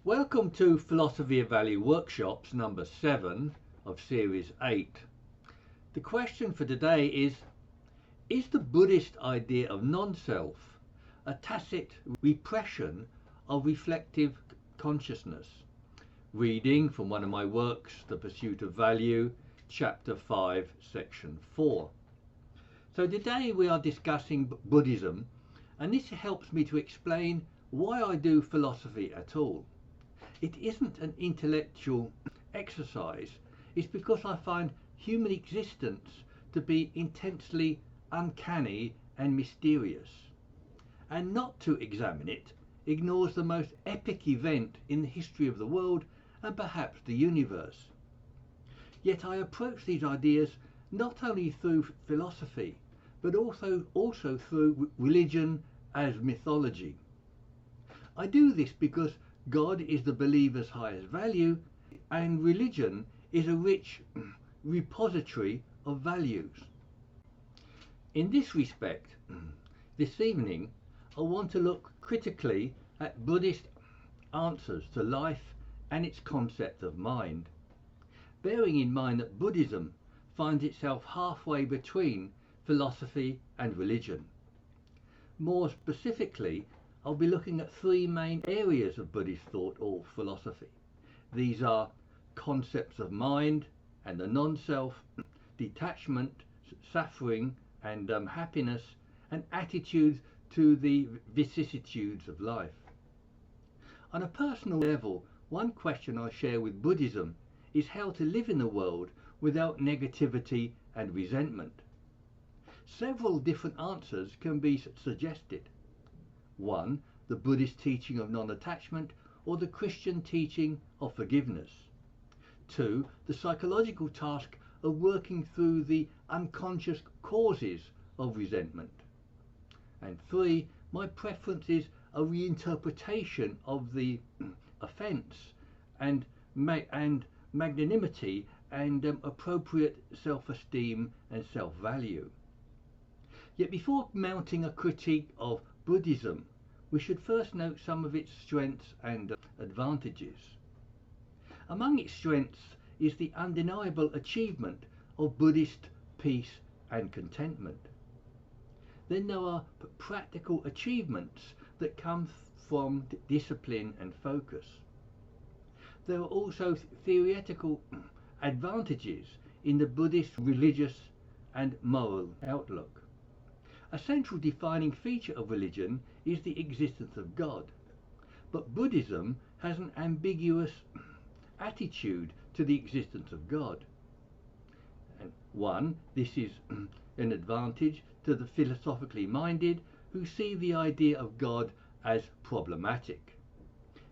Welcome to Philosophy of Value Workshops number 7 of series 8. The question for today is the Buddhist idea of non-self a tacit repression of reflective consciousness? Reading from one of my works, The Pursuit of Value, chapter 5, section 4. So today we are discussing Buddhism, and this helps me to explain why I do philosophy at all. It isn't an intellectual exercise. It's because I find human existence to be intensely uncanny and mysterious. And not to examine it ignores the most epic event in the history of the world and perhaps the universe. Yet I approach these ideas not only through philosophy, but also through religion as mythology. I do this because God is the believer's highest value, and religion is a rich repository of values. In this respect, this evening, I want to look critically at Buddhist answers to life and its concept of mind, bearing in mind that Buddhism finds itself halfway between philosophy and religion. More specifically, I'll be looking at three main areas of Buddhist thought or philosophy. These are concepts of mind and the non-self, detachment, suffering and happiness, and attitudes to the vicissitudes of life. On a personal level, one question I share with Buddhism is how to live in the world without negativity and resentment. Several different answers can be suggested. 1. The Buddhist teaching of non-attachment, or the Christian teaching of forgiveness. 2. The psychological task of working through the unconscious causes of resentment. And 3. My preference is a reinterpretation of the offence and magnanimity and appropriate self-esteem and self-value. Yet before mounting a critique of Buddhism, we should first note some of its strengths and advantages. Among its strengths is the undeniable achievement of Buddhist peace and contentment. Then there are practical achievements that come from discipline and focus. There are also theoretical advantages in the Buddhist religious and moral outlook. A central defining feature of religion is the existence of God, but Buddhism has an ambiguous attitude to the existence of God. And this is an advantage to the philosophically minded who see the idea of God as problematic.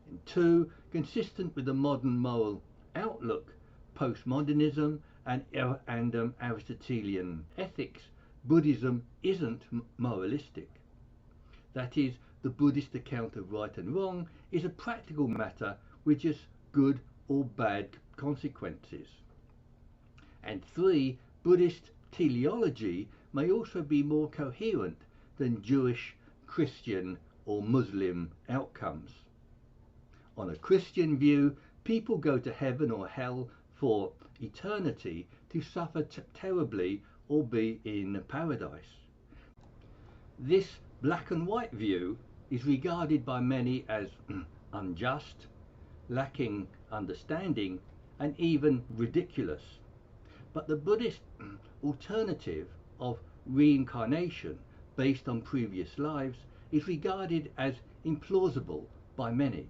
And 2, consistent with the modern moral outlook, postmodernism and Aristotelian ethics, Buddhism isn't moralistic. That is, the Buddhist account of right and wrong is a practical matter with just good or bad consequences. And 3, Buddhist teleology may also be more coherent than Jewish, Christian or Muslim outcomes. On a Christian view, people go to heaven or hell for eternity to suffer terribly or be in paradise. This black and white view is regarded by many as unjust, lacking understanding, and even ridiculous. But the Buddhist alternative of reincarnation based on previous lives is regarded as implausible by many.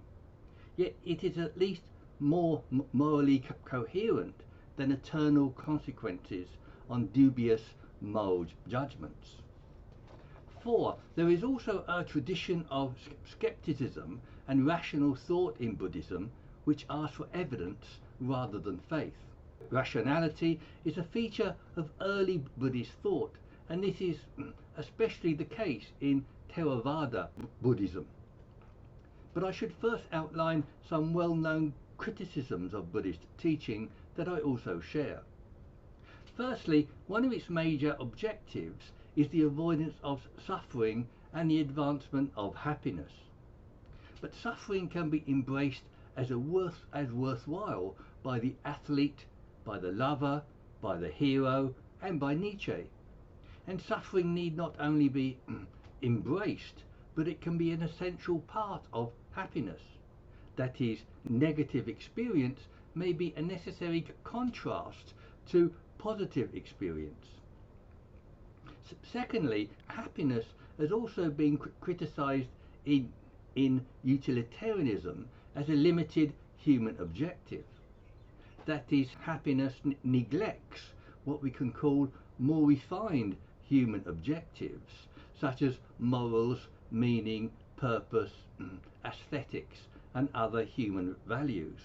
Yet it is at least more morally coherent than eternal consequences on dubious moral judgments. 4. There is also a tradition of skepticism and rational thought in Buddhism which asks for evidence rather than faith. Rationality is a feature of early Buddhist thought, and this is especially the case in Theravada Buddhism. But I should first outline some well-known criticisms of Buddhist teaching that I also share. Firstly, one of its major objectives is the avoidance of suffering and the advancement of happiness. But suffering can be embraced as worthwhile by the athlete, by the lover, by the hero, and by Nietzsche. And suffering need not only be embraced, but it can be an essential part of happiness. That is, negative experience may be a necessary contrast to positive experience. Secondly, happiness has also been criticized in utilitarianism as a limited human objective. That is, happiness neglects what we can call more refined human objectives, such as morals, meaning, purpose, aesthetics, and other human values.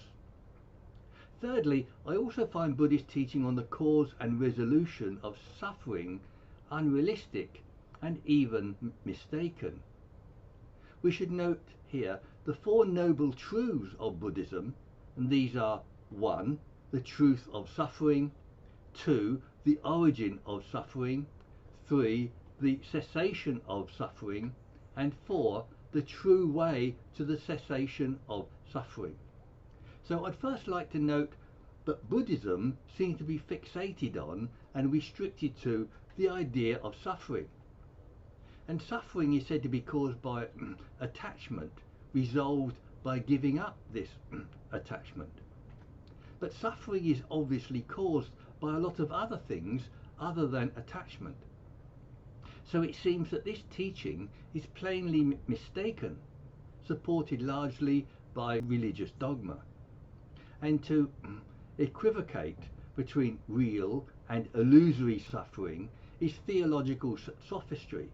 Thirdly, I also find Buddhist teaching on the cause and resolution of suffering unrealistic and even mistaken. We should note here the four noble truths of Buddhism, and these are: 1. The truth of suffering; 2. The origin of suffering; 3. The cessation of suffering; and 4. The true way to the cessation of suffering. So I'd first like to note that Buddhism seems to be fixated on and restricted to the idea of suffering. And suffering is said to be caused by attachment, resolved by giving up this attachment. But suffering is obviously caused by a lot of other things other than attachment. So it seems that this teaching is plainly mistaken, supported largely by religious dogma. And to equivocate between real and illusory suffering is theological sophistry.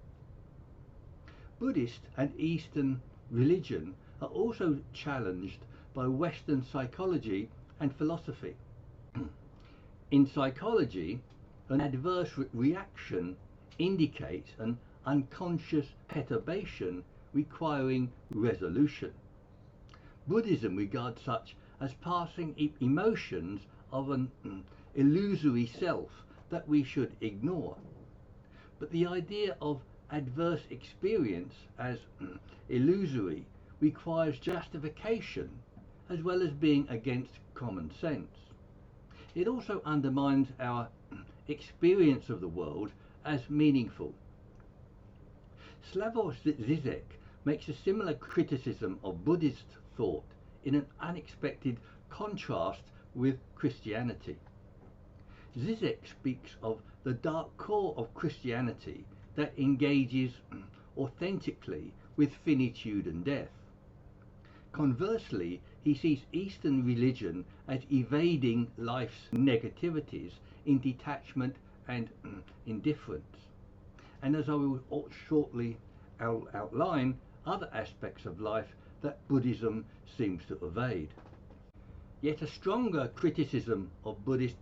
Buddhist and Eastern religion are also challenged by Western psychology and philosophy. In psychology, an adverse reaction indicates an unconscious perturbation requiring resolution. Buddhism regards such as passing emotions of an illusory self that we should ignore. But the idea of adverse experience as illusory requires justification as well as being against common sense. It also undermines our experience of the world as meaningful. Slavoj Žižek makes a similar criticism of Buddhist thought in an unexpected contrast with Christianity. Žižek speaks of the dark core of Christianity that engages authentically with finitude and death. Conversely, he sees Eastern religion as evading life's negativities in detachment and indifference. And as I will shortly outline, other aspects of life that Buddhism seems to evade. Yet a stronger criticism of Buddhist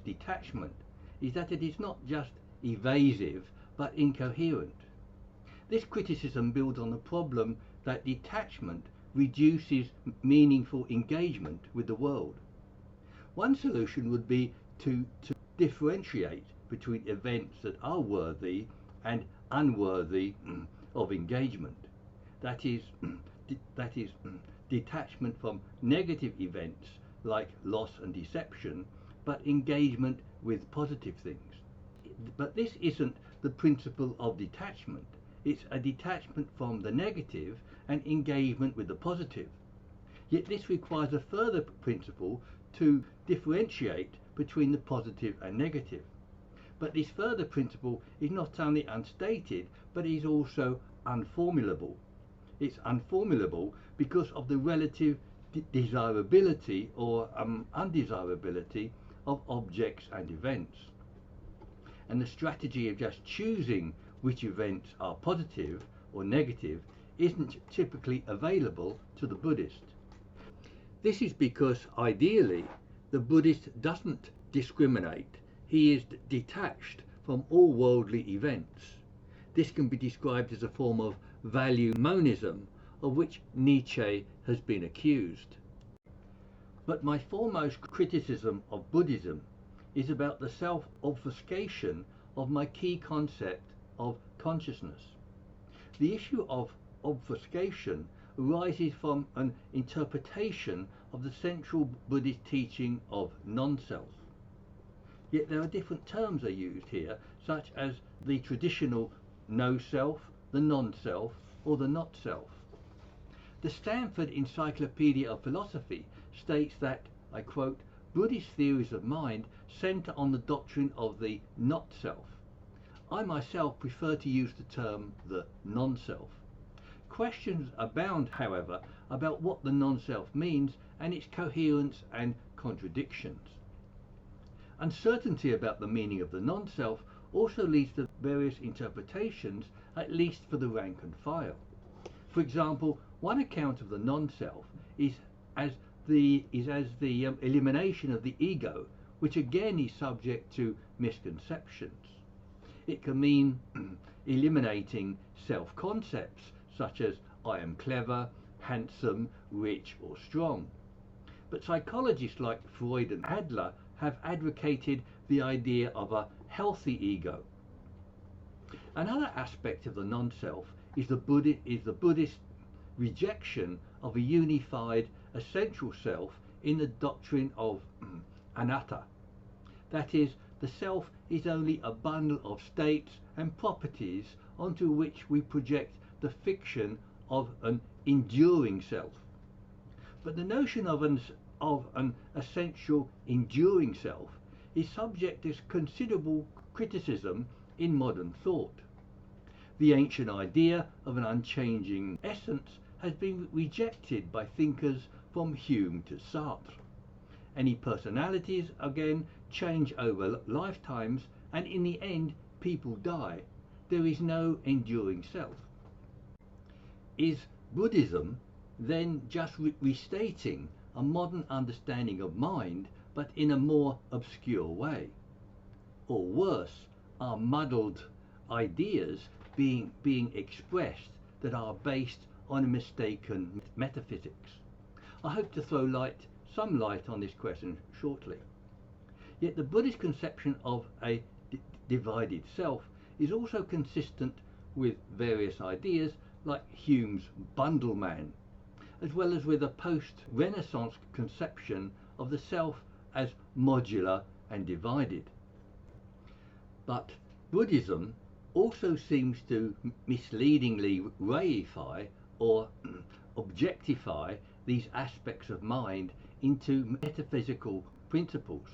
detachment is that it is not just evasive but incoherent. This criticism builds on the problem that detachment reduces meaningful engagement with the world. One solution would be to differentiate between events that are worthy and unworthy of engagement. That is detachment from negative events like loss and deception, but engagement with positive things. But this isn't the principle of detachment. It's a detachment from the negative and engagement with the positive. Yet this requires a further principle to differentiate between the positive and negative. But this further principle is not only unstated, but is also unformulable. It's unformulable because of the relative desirability or undesirability of objects and events. And the strategy of just choosing which events are positive or negative isn't typically available to the Buddhist. This is because ideally the Buddhist doesn't discriminate. He is detached from all worldly events. This can be described as a form of value monism, of which Nietzsche has been accused. But my foremost criticism of Buddhism is about the self-obfuscation of my key concept of consciousness. The issue of obfuscation arises from an interpretation of the central Buddhist teaching of non-self. Yet there are different terms are used here, such as the traditional no-self, the non-self, or the not-self. The Stanford Encyclopedia of Philosophy states that, I quote, Buddhist theories of mind center on the doctrine of the not-self. I myself prefer to use the term the non-self. Questions abound, however, about what the non-self means and its coherence and contradictions. Uncertainty about the meaning of the non-self also leads to various interpretations, at least for the rank and file. For example, one account of the non-self is as the elimination of the ego, which again is subject to misconceptions. It can mean eliminating self-concepts such as I am clever, handsome, rich or strong. But psychologists like Freud and Adler have advocated the idea of a healthy ego. Another aspect of the non-self is the Buddhist rejection of a unified essential self in the doctrine of anatta. That is, the self is only a bundle of states and properties onto which we project the fiction of an enduring self. But the notion of an essential enduring self is subject to considerable criticism in modern thought. The ancient idea of an unchanging essence has been rejected by thinkers from Hume to Sartre. Any personalities, again, change over lifetimes, and in the end, people die. There is no enduring self. Is Buddhism then just restating a modern understanding of mind, but in a more obscure way? Or worse, are muddled ideas being expressed that are based on a mistaken metaphysics? I hope to throw some light on this question shortly. Yet the Buddhist conception of a divided self is also consistent with various ideas like Hume's bundle man, as well as with a post-Renaissance conception of the self as modular and divided. But Buddhism also seems to misleadingly reify or objectify these aspects of mind into metaphysical principles.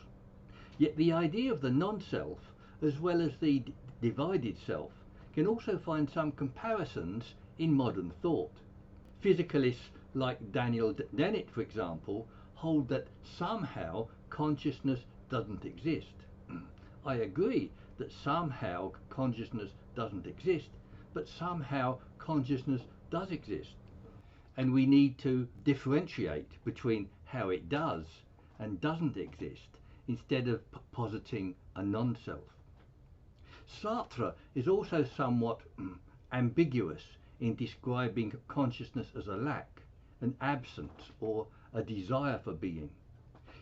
Yet the idea of the non-self, as well as the divided self, can also find some comparisons in modern thought. Physicalists like Daniel Dennett, for example, hold that somehow consciousness doesn't exist. I agree that somehow consciousness doesn't exist, but somehow consciousness does exist. And we need to differentiate between how it does and doesn't exist, instead of positing a non-self. Sartre is also somewhat ambiguous in describing consciousness as a lack, an absence, or a desire for being.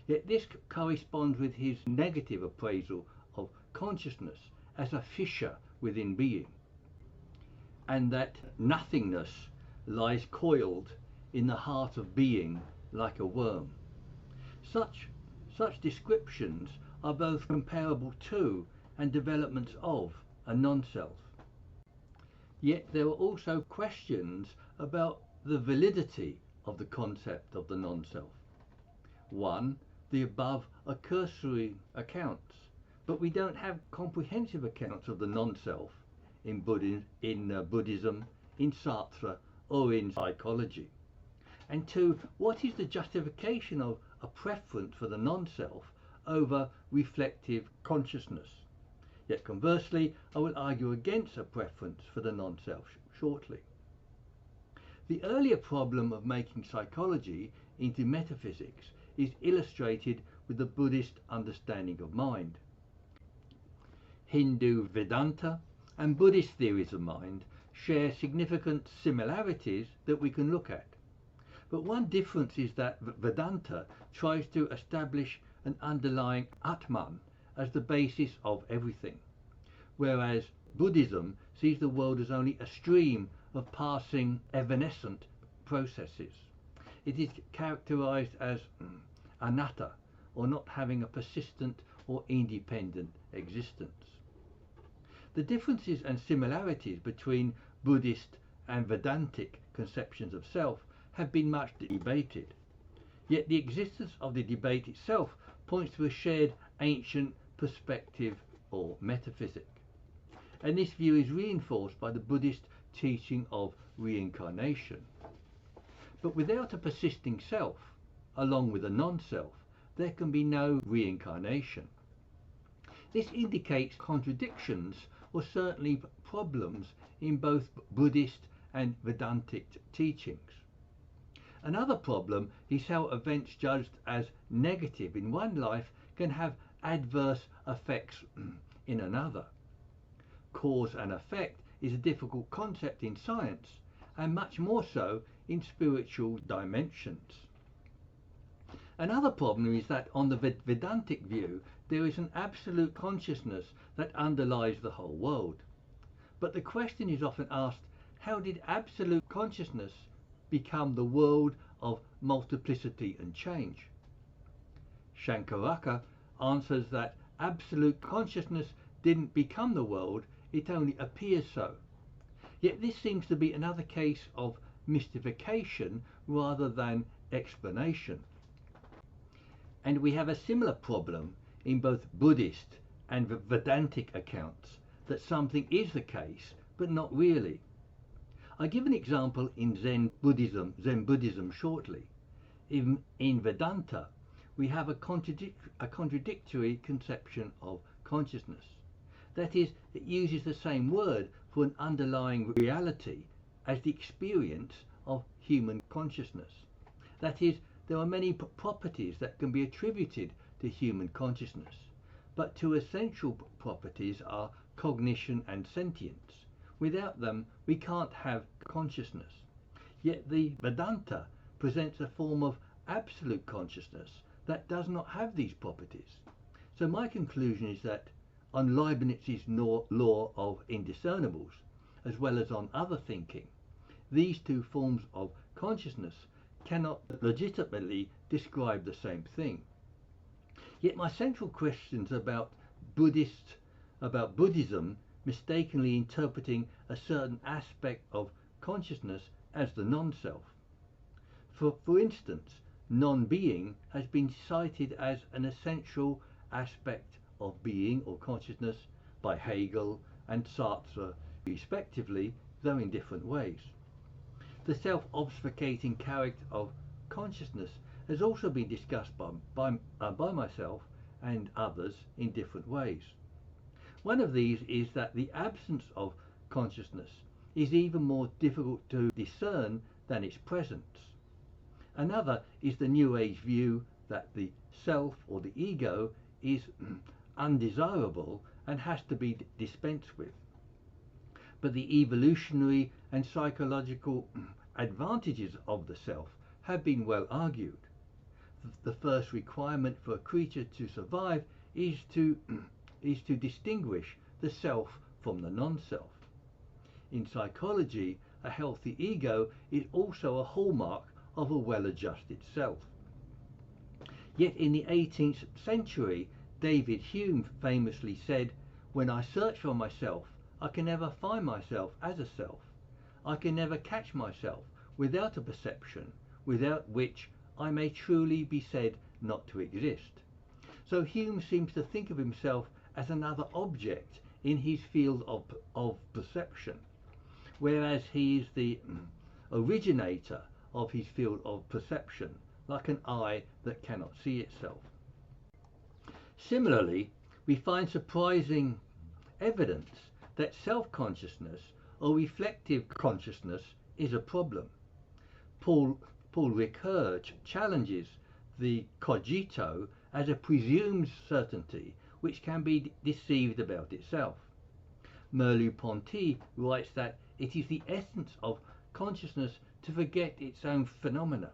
Yet this corresponds with his negative appraisal of consciousness as a fissure within being, and that nothingness lies coiled in the heart of being like a worm. Such descriptions are both comparable to and developments of a non-self. Yet there are also questions about the validity of the concept of the non-self. One, the above are cursory accounts, but we don't have comprehensive accounts of the non-self in Buddhism, in Sartre, or in psychology. And two, what is the justification of a preference for the non-self over reflective consciousness? Yet conversely, I will argue against a preference for the non-self shortly. The earlier problem of making psychology into metaphysics is illustrated with the Buddhist understanding of mind. Hindu Vedanta and Buddhist theories of mind share significant similarities that we can look at. But one difference is that Vedanta tries to establish an underlying Atman as the basis of everything, whereas Buddhism sees the world as only a stream of passing evanescent processes. It is characterized as anatta, or not having a persistent or independent existence. The differences and similarities between Buddhist and Vedantic conceptions of self have been much debated. Yet the existence of the debate itself points to a shared ancient perspective or metaphysic. And this view is reinforced by the Buddhist teaching of reincarnation. But without a persisting self, along with a non-self, there can be no reincarnation. This indicates contradictions, or certainly problems, in both Buddhist and Vedantic teachings. Another problem is how events judged as negative in one life can have adverse effects in another. Cause and effect is a difficult concept in science, and much more so in spiritual dimensions. Another problem is that on the Vedantic view, there is an absolute consciousness that underlies the whole world. But the question is often asked, how did absolute consciousness become the world of multiplicity and change? Shankaraka answers that absolute consciousness didn't become the world, it only appears so. Yet this seems to be another case of mystification rather than explanation. And we have a similar problem in both Buddhist and Vedantic accounts, that something is the case, but not really. I give an example in Zen Buddhism shortly. In Vedanta, we have a contradictory conception of consciousness. That is, it uses the same word for an underlying reality as the experience of human consciousness. That is, there are many properties that can be attributed to human consciousness, but two essential properties are cognition and sentience. Without them, we can't have consciousness. Yet the Vedanta presents a form of absolute consciousness that does not have these properties. So my conclusion is that on Leibniz's law of indiscernibles, as well as on other thinking, these two forms of consciousness cannot legitimately describe the same thing. Yet my central questions about Buddhism mistakenly interpreting a certain aspect of consciousness as the non-self. For instance, non-being has been cited as an essential aspect of being or consciousness by Hegel and Sartre respectively, though in different ways. The self-obfuscating character of consciousness has also been discussed by myself and others in different ways. One of these is that the absence of consciousness is even more difficult to discern than its presence. Another is the New Age view that the self or the ego is undesirable and has to be dispensed with. But the evolutionary and psychological advantages of the self have been well argued. The first requirement for a creature to survive is to distinguish the self from the non-self. In psychology, a healthy ego is also a hallmark of a well-adjusted self. Yet in the 18th century, David Hume famously said, "When I search for myself, I can never find myself as a self. I can never catch myself without a perception, without which I may truly be said not to exist." So Hume seems to think of himself as another object in his field of perception, whereas he is the originator of his field of perception, like an eye that cannot see itself. Similarly, we find surprising evidence that self-consciousness or reflective consciousness is a problem. Paul Ricoeur challenges the cogito as a presumed certainty which can be deceived about itself. Merleau-Ponty writes that it is the essence of consciousness to forget its own phenomena.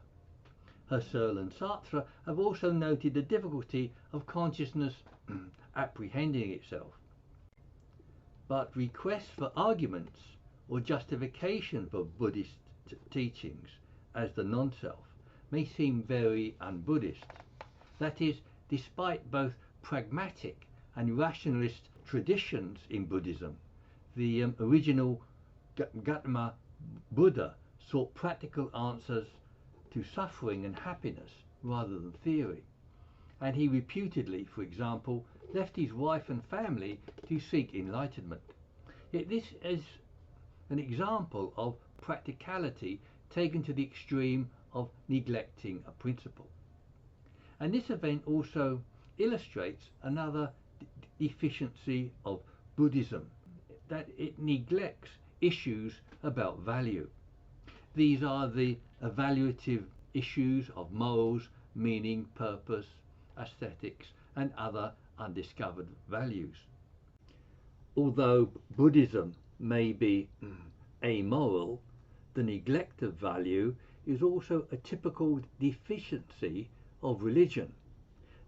Husserl and Sartre have also noted the difficulty of consciousness apprehending itself. But requests for arguments or justification for Buddhist teachings as the non-self may seem very un-Buddhist. That is, despite both pragmatic and rationalist traditions in Buddhism, the original Gautama Buddha sought practical answers to suffering and happiness rather than theory. And he reputedly, for example, left his wife and family to seek enlightenment. Yet this is an example of practicality taken to the extreme of neglecting a principle. And this event also illustrates another deficiency of Buddhism, that it neglects issues about value. These are the evaluative issues of morals, meaning, purpose, aesthetics, and other undiscovered values. Although Buddhism may be amoral, the neglect of value is also a typical deficiency of religion.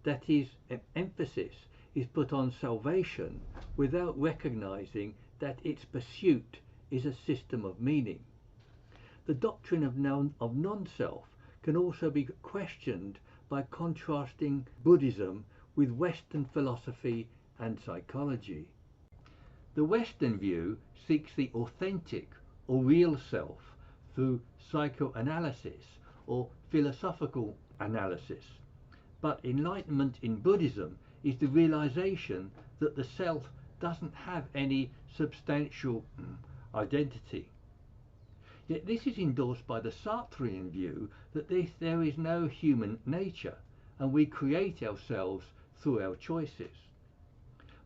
That is, emphasis is put on salvation without recognizing that its pursuit is a system of meaning. The doctrine of non-self can also be questioned by contrasting Buddhism with Western philosophy and psychology. The Western view seeks the authentic or real self through psychoanalysis or philosophical analysis. But enlightenment in Buddhism is the realization that the self doesn't have any substantial identity. Yet this is endorsed by the Sartrean view that there is no human nature and we create ourselves through our choices.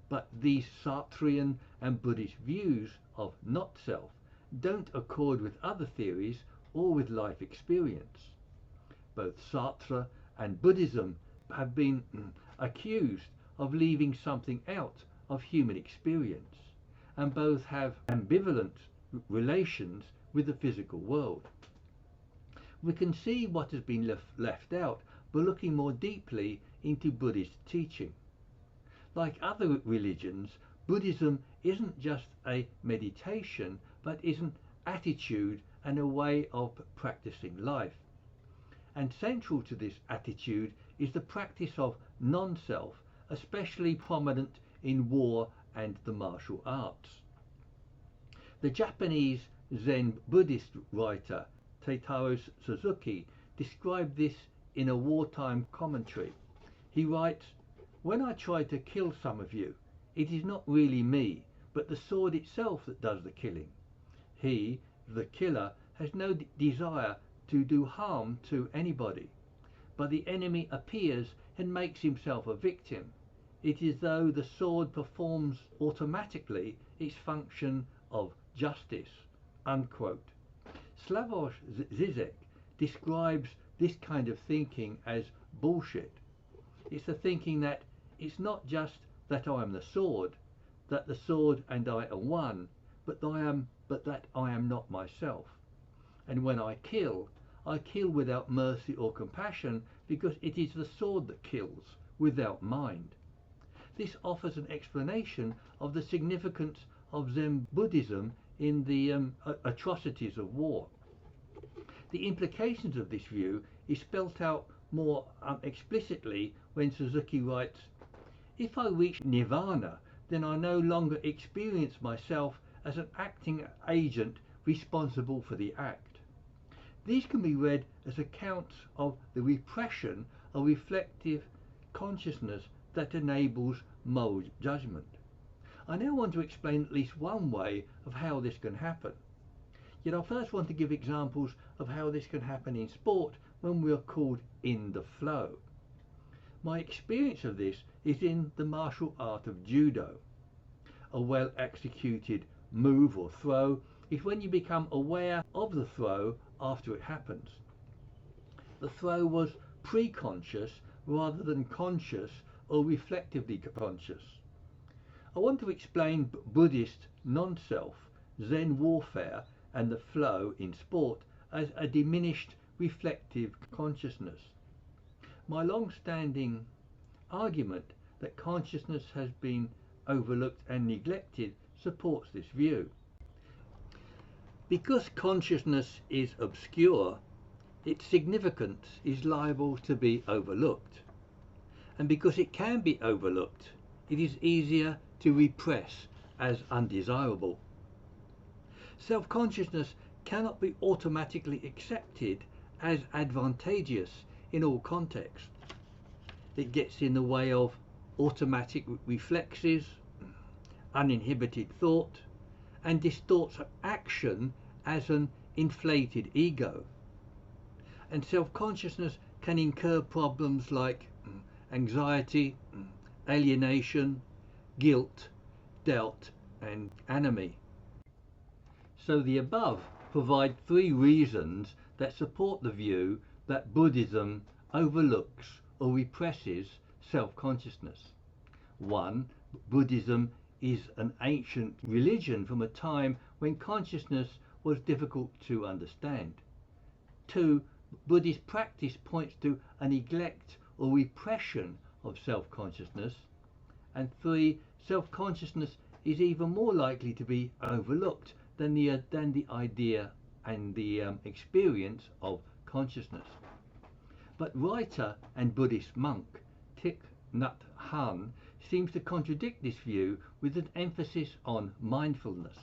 But these Sartrean and Buddhist views of not-self don't accord with other theories or with life experience. Both Sartre and Buddhism have been accused of leaving something out of human experience, and both have ambivalent relations with the physical world. We can see what has been left out by looking more deeply into Buddhist teaching. Like other religions, Buddhism isn't just a meditation, but is an attitude and a way of practicing life. And central to this attitude is the practice of non-self, especially prominent in war and the martial arts. The Japanese Zen Buddhist writer Taitaro Suzuki described this in a wartime commentary. He writes, "When I try to kill some of you, it is not really me, but the sword itself that does the killing. He, the killer, has no desire to do harm to anybody, but the enemy appears and makes himself a victim. It is though the sword performs automatically its function of justice." Unquote. Slavoj Žižek describes this kind of thinking as bullshit. It's the thinking that it's not just that I am the sword, that the sword and I are one, but that I am not myself. And when I kill without mercy or compassion, because it is the sword that kills, without mind. This offers an explanation of the significance of Zen Buddhism in the atrocities of war. The implications of this view is spelt out more explicitly when Suzuki writes, "If I reach nirvana, then I no longer experience myself as an acting agent responsible for the act." These can be read as accounts of the repression of reflective consciousness that enables moral judgment. I now want to explain at least one way of how this can happen. Yet I first want to give examples of how this can happen in sport when we are called in the flow. My experience of this is in the martial art of judo. A well executed move or throw is when you become aware of the throw after it happens. The throw was pre-conscious rather than conscious or reflectively conscious. I want to explain Buddhist non-self, Zen warfare, and the flow in sport as a diminished reflective consciousness. My long-standing argument that consciousness has been overlooked and neglected supports this view. Because consciousness is obscure, its significance is liable to be overlooked. And because it can be overlooked, it is easier to repress as undesirable. Self-consciousness cannot be automatically accepted as advantageous in all contexts. It gets in the way of automatic reflexes, uninhibited thought, and distorts action as an inflated ego. And self-consciousness can incur problems like anxiety, alienation, guilt, doubt, and anomie. So the above provide 3 reasons that support the view that Buddhism overlooks or represses self-consciousness. 1. Buddhism is an ancient religion from a time when consciousness was difficult to understand. 2. Buddhist practice points to a neglect or repression of self-consciousness. And 3. Self-consciousness is even more likely to be overlooked than the idea and the experience of consciousness. But writer and Buddhist monk Thich Nhat Hanh seems to contradict this view with an emphasis on mindfulness.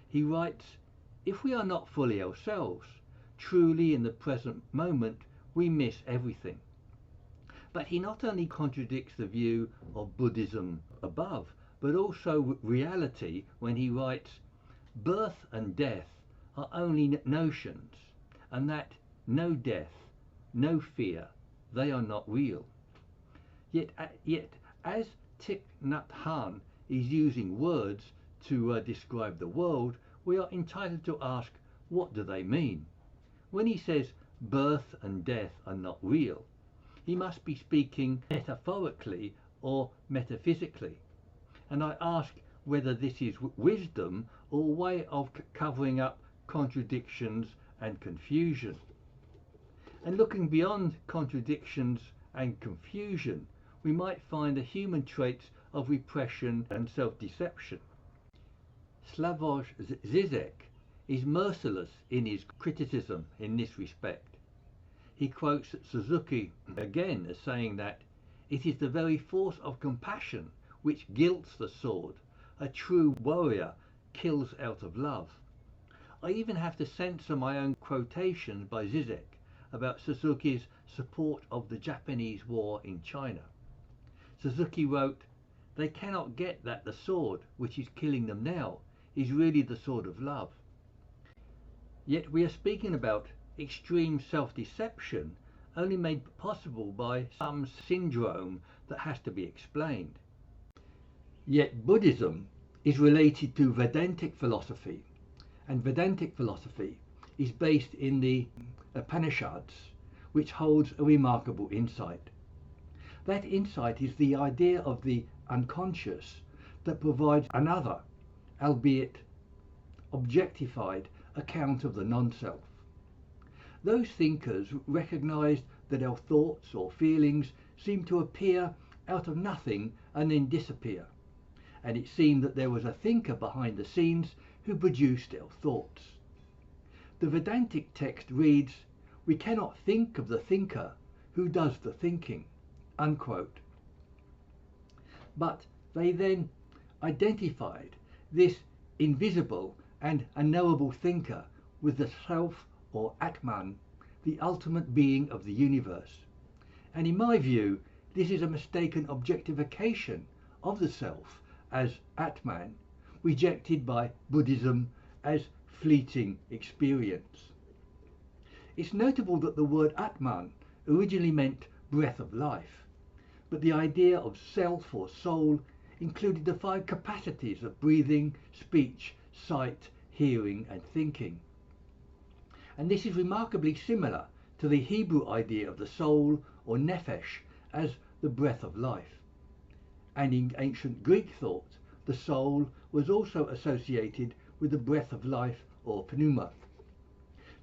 He writes, "If we are not fully ourselves, truly in the present moment, we miss everything." But he not only contradicts the view of Buddhism above, but also reality when he writes, "Birth and death are only notions, and that no death, no fear, they are not real." Yet as Thich Nhat Hanh is using words to describe the world, we are entitled to ask, what do they mean? When he says birth and death are not real, he must be speaking metaphorically or metaphysically. And I ask whether this is wisdom or a way of covering up contradictions and confusion. And looking beyond contradictions and confusion, we might find the human traits of repression and self-deception. Slavoj Žižek is merciless in his criticism in this respect. He quotes Suzuki again as saying that it is the very force of compassion which gilts the sword. A true warrior kills out of love. I even have to censor my own quotations by Žižek about Suzuki's support of the Japanese war in China. Suzuki wrote, "They cannot get that the sword, which is killing them now, is really the sword of love." Yet we are speaking about extreme self-deception only made possible by some syndrome that has to be explained. Yet Buddhism is related to Vedantic philosophy, and Vedantic philosophy is based in the Upanishads, which holds a remarkable insight. That insight is the idea of the unconscious that provides another, albeit objectified, account of the non-self. Those thinkers recognized that our thoughts or feelings seem to appear out of nothing and then disappear, and it seemed that there was a thinker behind the scenes who produced our thoughts. The Vedantic text reads, "We cannot think of the thinker who does the thinking," unquote. But they then identified this invisible and unknowable thinker with the self or Atman, the ultimate being of the universe. And in my view, this is a mistaken objectification of the self as Atman, rejected by Buddhism as fleeting experience. It's notable that the word Atman originally meant breath of life, but the idea of self or soul included the 5 capacities of breathing, speech, sight, hearing, and thinking. And this is remarkably similar to the Hebrew idea of the soul or nephesh as the breath of life. And in ancient Greek thought, the soul was also associated with the breath of life or pneuma.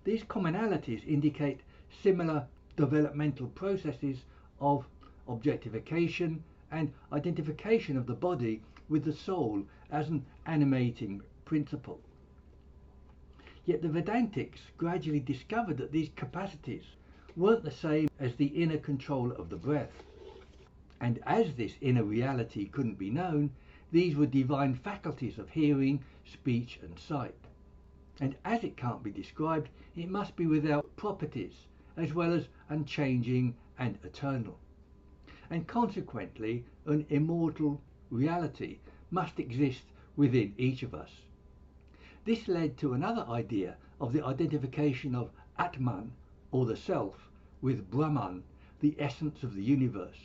These commonalities indicate similar developmental processes of objectification and identification of the body with the soul as an animating principle. Yet the Vedantics gradually discovered that these capacities weren't the same as the inner control of the breath. And as this inner reality couldn't be known, these were divine faculties of hearing, speech and sight. And as it can't be described, it must be without properties, as well as unchanging and eternal. And consequently, an immortal reality must exist within each of us. This led to another idea of the identification of Atman, or the self, with Brahman, the essence of the universe.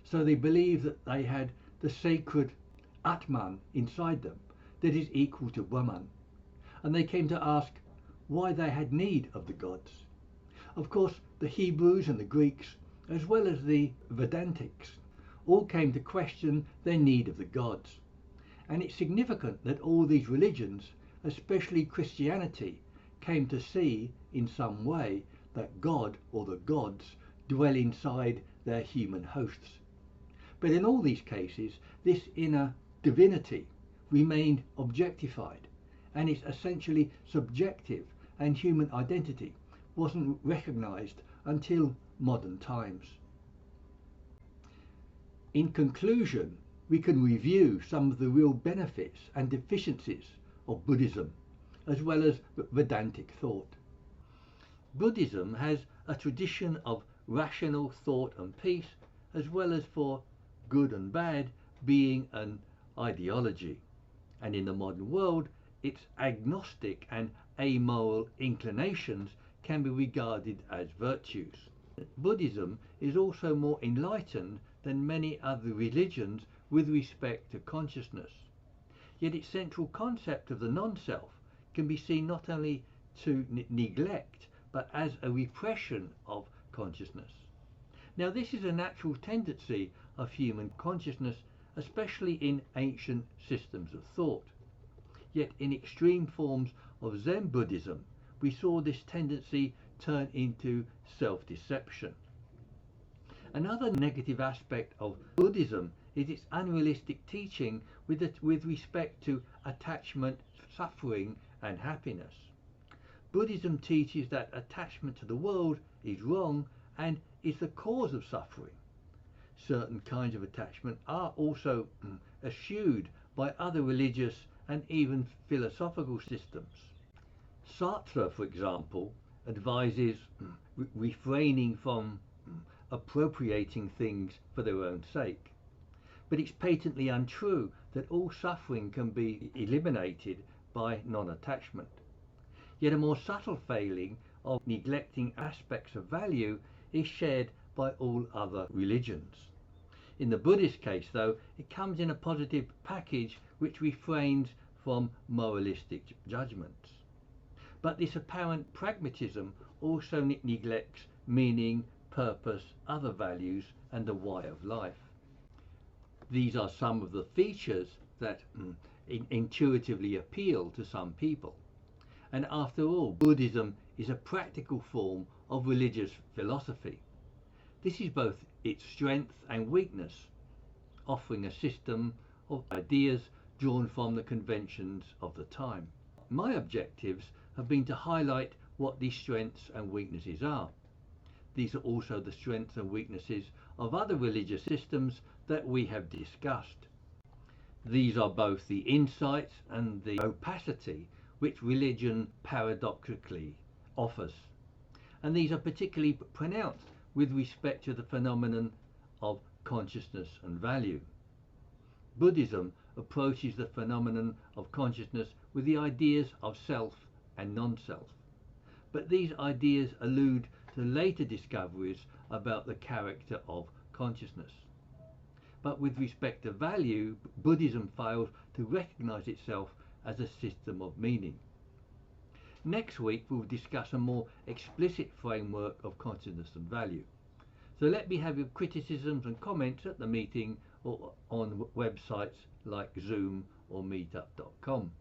So they believed that they had the sacred Atman inside them that is equal to Brahman. And they came to ask why they had need of the gods. Of course, the Hebrews and the Greeks, as well as the Vedantics, all came to question their need of the gods. And it's significant that all these religions, especially Christianity, came to see in some way that God or the gods dwell inside their human hosts. But in all these cases, this inner divinity remained objectified, and its essentially subjective and human identity wasn't recognized until modern times. In conclusion, we can review some of the real benefits and deficiencies of Buddhism, as well as Vedantic thought. Buddhism has a tradition of rational thought and peace, as well as for good and bad being an ideology. And in the modern world, its agnostic and amoral inclinations can be regarded as virtues. Buddhism is also more enlightened than many other religions with respect to consciousness. Yet its central concept of the non-self can be seen not only to neglect, but as a repression of consciousness. Now, this is a natural tendency of human consciousness, especially in ancient systems of thought. Yet in extreme forms of Zen Buddhism, we saw this tendency turn into self-deception. Another negative aspect of Buddhism is its unrealistic teaching with respect to attachment, suffering and happiness. Buddhism teaches that attachment to the world is wrong and is the cause of suffering. Certain kinds of attachment are also eschewed by other religious and even philosophical systems. Sartre, for example, advises refraining from appropriating things for their own sake. But it's patently untrue that all suffering can be eliminated by non-attachment. Yet a more subtle failing of neglecting aspects of value is shared by all other religions. In the Buddhist case, though, it comes in a positive package which refrains from moralistic judgments. But this apparent pragmatism also neglects meaning, purpose, other values, and the why of life. These are some of the features that intuitively appeal to some people. And after all, Buddhism is a practical form of religious philosophy. This is both its strength and weakness, offering a system of ideas drawn from the conventions of the time. My objectives have been to highlight what these strengths and weaknesses are. These are also the strengths and weaknesses of other religious systems that we have discussed. These are both the insights and the opacity which religion paradoxically offers. And these are particularly pronounced with respect to the phenomenon of consciousness and value. Buddhism approaches the phenomenon of consciousness with the ideas of self and non-self. But these ideas allude to later discoveries about the character of consciousness. But with respect to value, Buddhism fails to recognize itself as a system of meaning. Next week we'll discuss a more explicit framework of consciousness and value. So let me have your criticisms and comments at the meeting or on websites like Zoom or meetup.com.